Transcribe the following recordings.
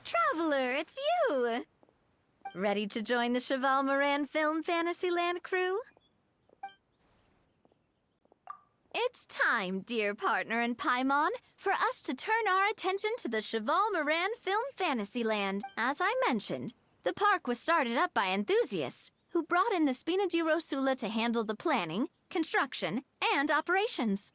Traveler, it's you! Ready to join the Cheval Moran Film Fantasyland crew? It's time, dear partner in Paimon, for us to turn our attention to the Cheval Moran Film Fantasyland. As I mentioned, the park was started up by enthusiasts who brought in the Spina di Rosula to handle the planning, construction, and operations.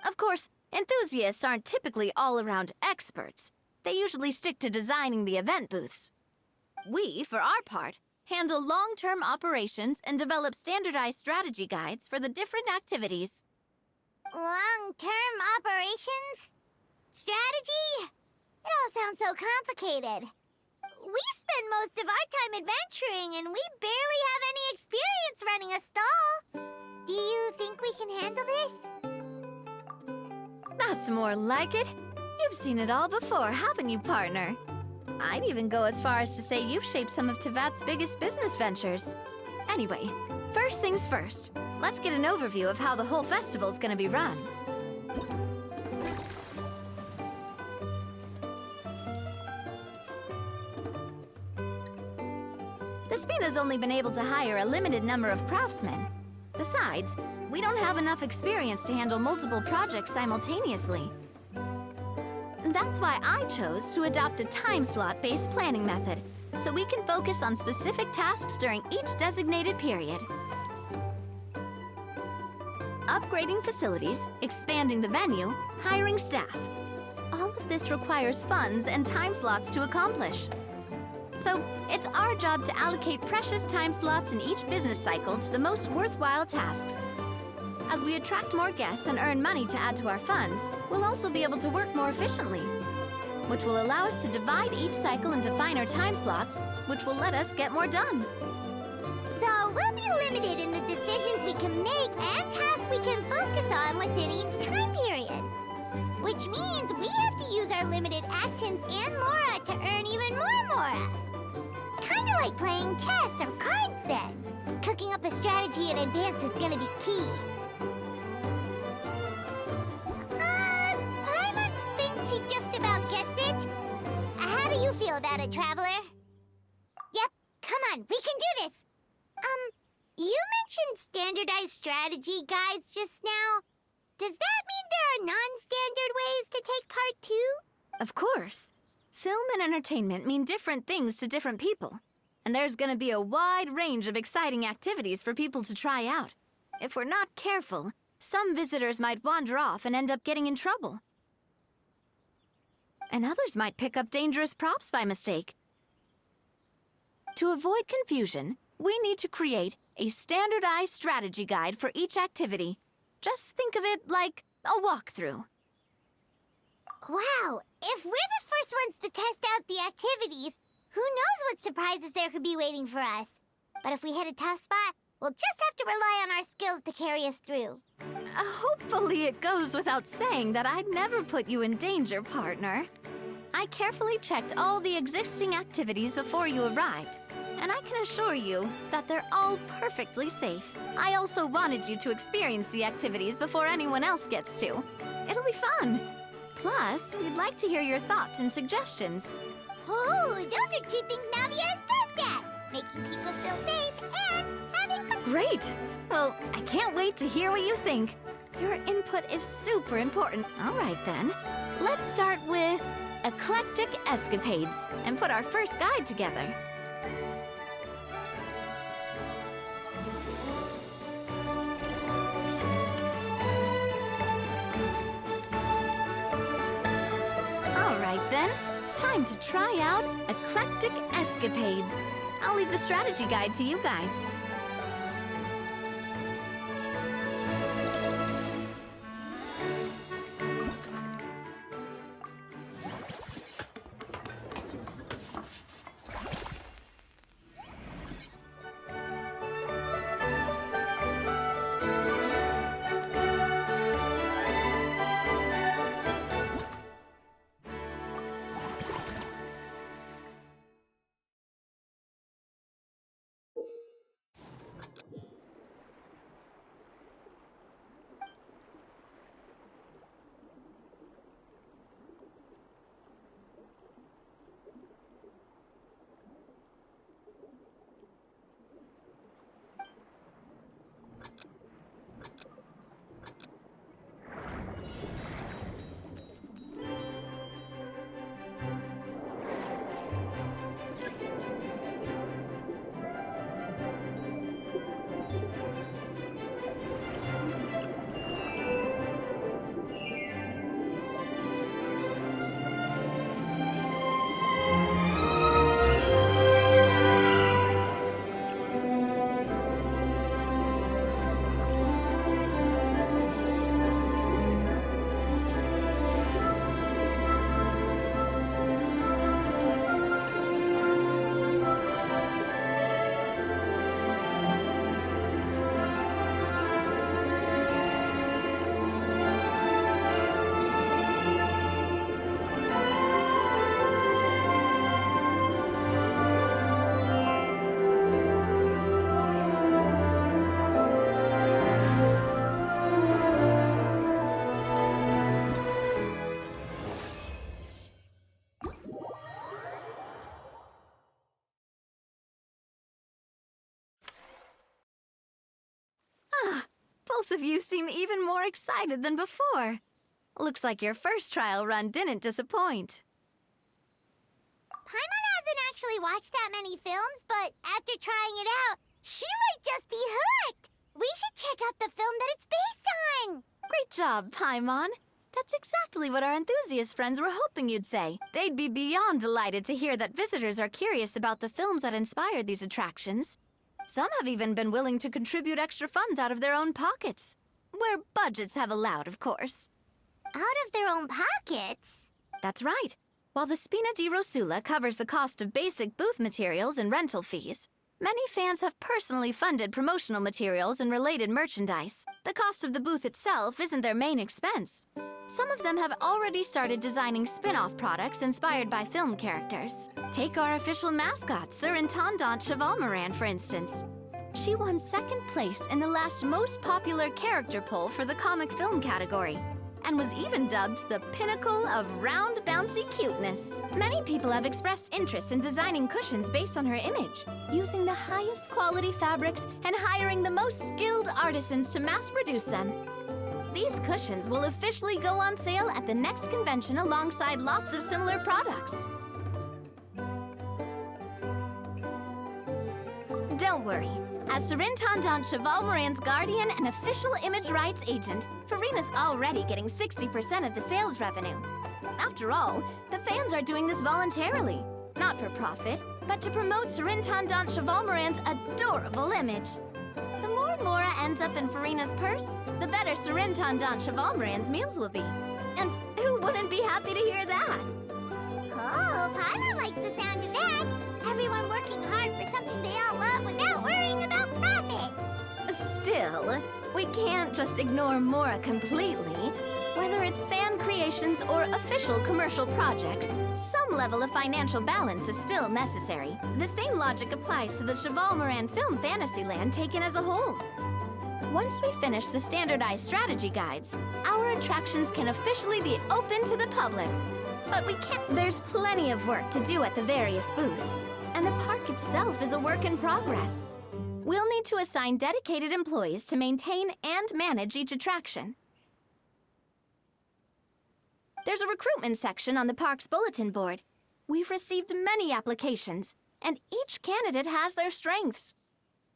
Of course, enthusiasts aren't typically all-around experts. They usually stick to designing the event booths. We, for our part, handle long-term operations and develop standardized strategy guides for the different activities. Long-term operations? Strategy? It all sounds so complicated. We spend most of our time adventuring, and we barely have any experience running a stall. Do you think we can handle this? That's more like it. You've seen it all before, haven't you, partner? I'd even go as far as to say you've shaped some of Teyvat's biggest business ventures. Anyway, first things first. Let's get an overview of how the whole festival's gonna be run. The Spina's only been able to hire a limited number of craftsmen. Besides, we don't have enough experience to handle multiple projects simultaneously. That's why I chose to adopt a time slot-based planning method, so we can focus on specific tasks during each designated period. Upgrading facilities, expanding the venue, hiring staff. All of this requires funds and time slots to accomplish. So, it's our job to allocate precious time slots in each business cycle to the most worthwhile tasks. As we attract more guests and earn money to add to our funds, we'll also be able to work more efficiently, which will allow us to divide each cycle into finer time slots, which will let us get more done. So we'll be limited in the decisions we can make and tasks we can focus on within each time period. Which means we have to use our limited actions and Mora to earn even more Mora. Kinda like playing chess or cards then. Cooking up a strategy in advance is gonna be key. Paimon thinks she just about gets it. How do you feel about it, Traveler? Yep, come on, we can do this! You mentioned standardized strategy guides just now. Does that mean there are non-standard ways to take part too? Of course. Film and entertainment mean different things to different people. And there's gonna be a wide range of exciting activities for people to try out. If we're not careful, some visitors might wander off and end up getting in trouble. And others might pick up dangerous props by mistake. To avoid confusion, we need to create a standardized strategy guide for each activity. Just think of it like a walkthrough. Wow, if we're the first ones to test out the activities, who knows what surprises there could be waiting for us. But if we hit a tough spot, we'll just have to rely on our skills to carry us through. Hopefully it goes without saying that I'd never put you in danger, partner. I carefully checked all the existing activities before you arrived, and I can assure you that they're all perfectly safe. I also wanted you to experience the activities before anyone else gets to. It'll be fun. Plus, we'd like to hear your thoughts and suggestions. Oh, those are two things Navia is best at. Making people feel safe and having fun. Great! Well, I can't wait to hear what you think. Your input is super important. All right then. Let's start with Eclectic Escapades and put our first guide together. All right then. Time to try out Eclectic Escapades. I'll leave the strategy guide to you guys. Both of you seem even more excited than before. Looks like your first trial run didn't disappoint. Paimon hasn't actually watched that many films, but after trying it out, she might just be hooked! We should check out the film that it's based on! Great job, Paimon. That's exactly what our enthusiast friends were hoping you'd say. They'd be beyond delighted to hear that visitors are curious about the films that inspired these attractions. Some have even been willing to contribute extra funds out of their own pockets. Where budgets have allowed, of course. Out of their own pockets? That's right. While the Spina di Rosula covers the cost of basic booth materials and rental fees, many fans have personally funded promotional materials and related merchandise. The cost of the booth itself isn't their main expense. Some of them have already started designing spin-off products inspired by film characters. Take our official mascot, Sir Intendant Chevalmoran, for instance. She won second place in the last most popular character poll for the comic film category, and was even dubbed the pinnacle of round, bouncy cuteness. Many people have expressed interest in designing cushions based on her image, using the highest quality fabrics and hiring the most skilled artisans to mass produce them. These cushions will officially go on sale at the next convention alongside lots of similar products. Don't worry. As Sir Intendant Chevalmoran's guardian and official image rights agent, Furina's already getting 60% of the sales revenue. After all, the fans are doing this voluntarily, not for profit, but to promote Sir Intendant Chevalmoran's adorable image. The more Mora ends up in Furina's purse, the better Sir Intendant Chevalmoran's meals will be. And who wouldn't be happy to hear that? Oh, Paimon likes the sound of that. Everyone working hard for something they all love without worrying about profit. Still, we can't just ignore Mora completely. Whether it's fan creations or official commercial projects, some level of financial balance is still necessary. The same logic applies to the Chevalmoran Film Fantasyland taken as a whole. Once we finish the standardized strategy guides, our attractions can officially be open to the public. But we can't. There's plenty of work to do at the various booths, and the park itself is a work in progress. We'll need to assign dedicated employees to maintain and manage each attraction. There's a recruitment section on the park's bulletin board. We've received many applications, and each candidate has their strengths.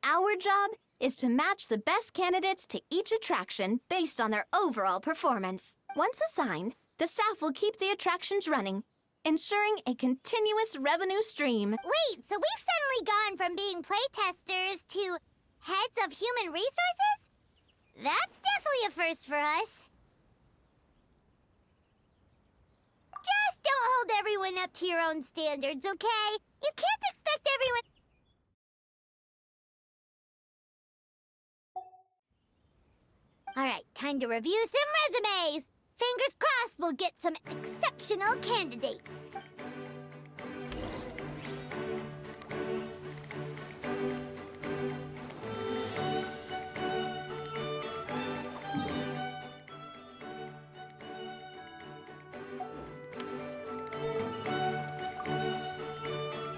Our job is to match the best candidates to each attraction based on their overall performance. Once assigned, the staff will keep the attractions running, ensuring a continuous revenue stream. Wait, so we've suddenly gone from being playtesters to heads of human resources? That's definitely a first for us. Just don't hold everyone up to your own standards, okay? You can't expect everyone... Alright, time to review some resumes. Fingers crossed we'll get some exceptional candidates.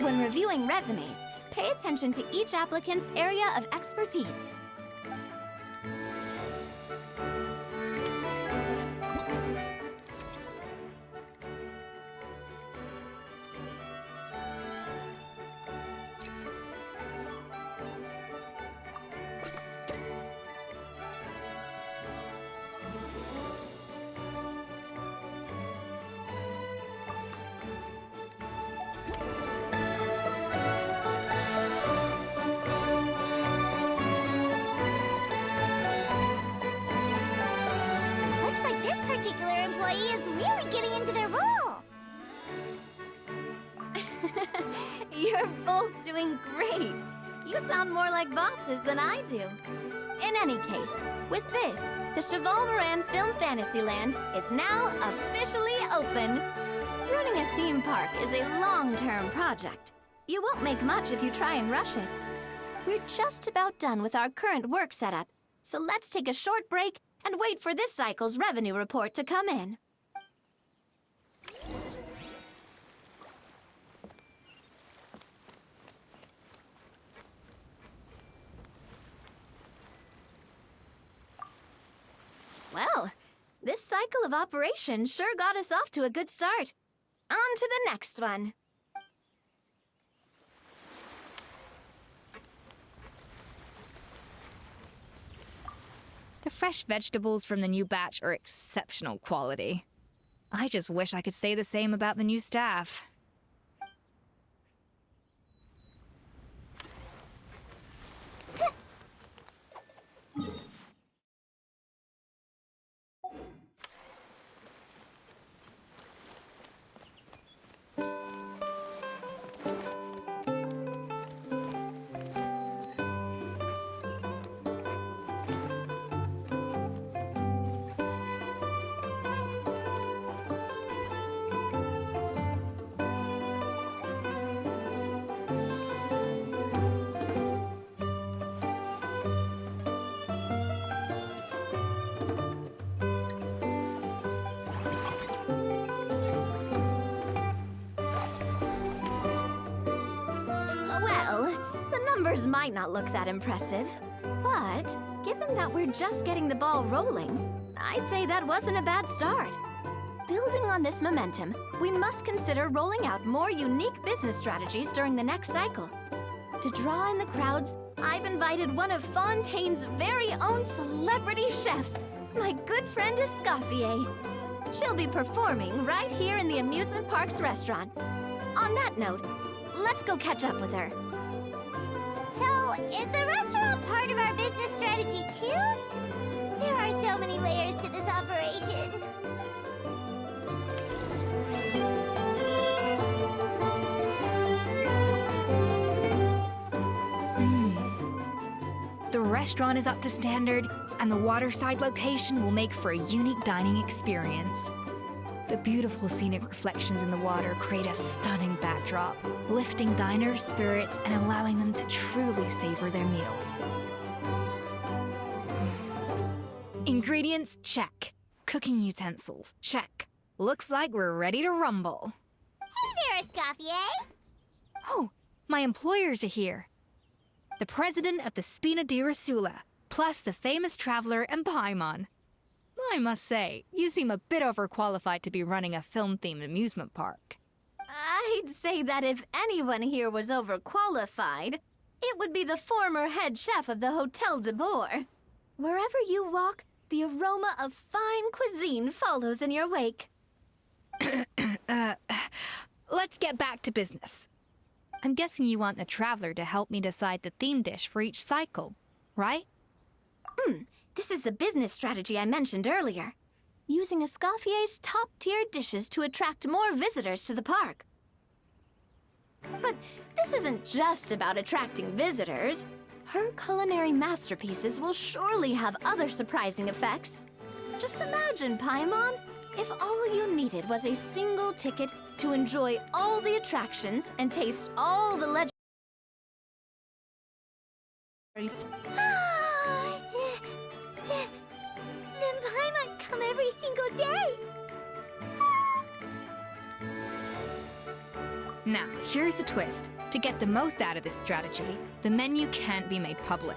when reviewing resumes, pay attention to each applicant's area of expertise. Looks like this particular employee is really getting into their role. You're both doing great. You sound more like bosses than I do. In any case, with this, the Cheval Moran Film Fantasyland is now officially open. Running a theme park is a long-term project. You won't make much if you try and rush it. We're just about done with our current work setup, so let's take a short break and wait for this cycle's revenue report to come in. Well, this cycle of operations sure got us off to a good start. On to the next one. The fresh vegetables from the new batch are exceptional quality. I just wish I could say the same about the new staff. Well, the numbers might not look that impressive, but given that we're just getting the ball rolling, I'd say that wasn't a bad start. Building on this momentum, we must consider rolling out more unique business strategies during the next cycle. To draw in the crowds, I've invited one of Fontaine's very own celebrity chefs, my good friend Escoffier. She'll be performing right here in the amusement park's restaurant. On that note, let's go catch up with her. So, is the restaurant part of our business strategy too? There are so many layers to this operation. The restaurant is up to standard, and the waterside location will make for a unique dining experience. The beautiful scenic reflections in the water create a stunning backdrop, lifting diners' spirits and allowing them to truly savor their meals. Ingredients, check. Cooking utensils, check. Looks like we're ready to rumble. Hey there, Escoffier. Oh, my employers are here. The president of the Spina di Rosula, plus the famous traveler and Paimon. I must say, you seem a bit overqualified to be running a film-themed amusement park. I'd say that if anyone here was overqualified, it would be the former head chef of the Hotel de Boer. Wherever you walk, the aroma of fine cuisine follows in your wake. Let's get back to business. I'm guessing you want the traveler to help me decide the theme dish for each cycle, right? This is the business strategy I mentioned earlier. Using Escoffier's top-tier dishes to attract more visitors to the park. But this isn't just about attracting visitors. Her culinary masterpieces will surely have other surprising effects. Just imagine, Paimon, if all you needed was a single ticket to enjoy all the attractions and taste all the legendary... Then Paimon come every single day. Now, here's the twist. To get the most out of this strategy, the menu can't be made public.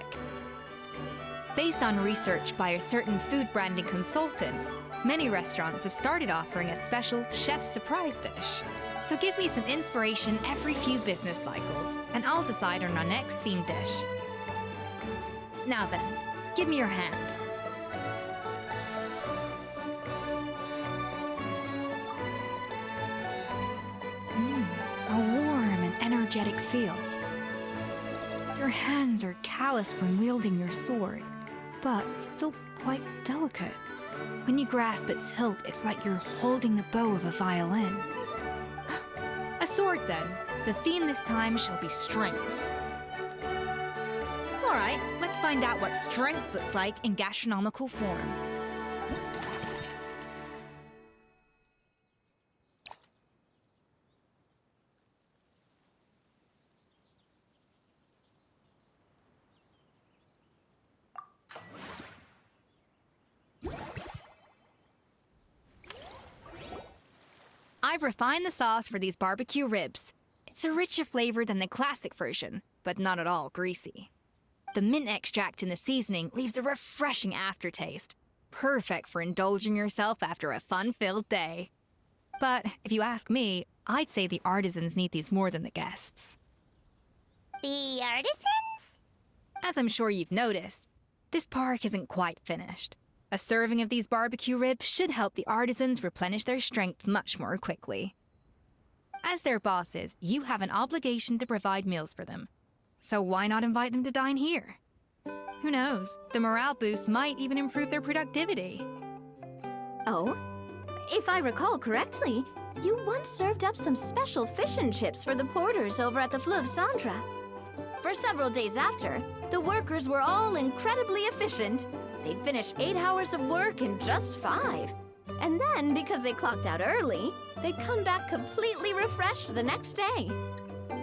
Based on research by a certain food branding consultant, many restaurants have started offering a special chef surprise dish. So give me some inspiration every few business cycles, and I'll decide on our next theme dish. Now then, give me your hand. A warm and energetic feel. Your hands are calloused from wielding your sword, but still quite delicate. When you grasp its hilt, it's like you're holding the bow of a violin. A sword, then. The theme this time shall be strength. All right, let's find out what strength looks like in gastronomical form. I've refined the sauce for these barbecue ribs. It's a richer flavor than the classic version, but not at all greasy. The mint extract in the seasoning leaves a refreshing aftertaste, perfect for indulging yourself after a fun-filled day. But if you ask me, I'd say the artisans need these more than the guests. The artisans? As I'm sure you've noticed, this park isn't quite finished. A serving of these barbecue ribs should help the artisans replenish their strength much more quickly. As their bosses, you have an obligation to provide meals for them. So why not invite them to dine here? Who knows? The morale boost might even improve their productivity. Oh? If I recall correctly, you once served up some special fish and chips for the porters over at the Fleuve Centre. For several days after, the workers were all incredibly efficient. They'd finish 8 hours of work in just 5. And then, because they clocked out early, they'd come back completely refreshed the next day.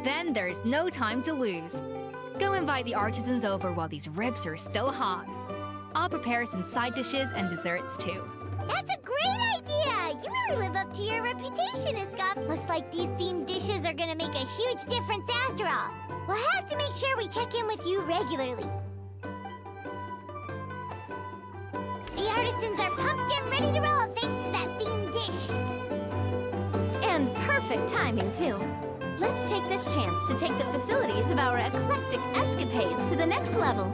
Then there's no time to lose. Go invite the artisans over while these ribs are still hot. I'll prepare some side dishes and desserts too. That's a great idea! You really live up to your reputation, Iskop. Looks like these themed dishes are gonna make a huge difference after all. We'll have to make sure we check in with you regularly. The artisans are pumped and ready to roll thanks to that themed dish. And perfect timing, too. Let's take this chance to take the facilities of our eclectic escapades to the next level.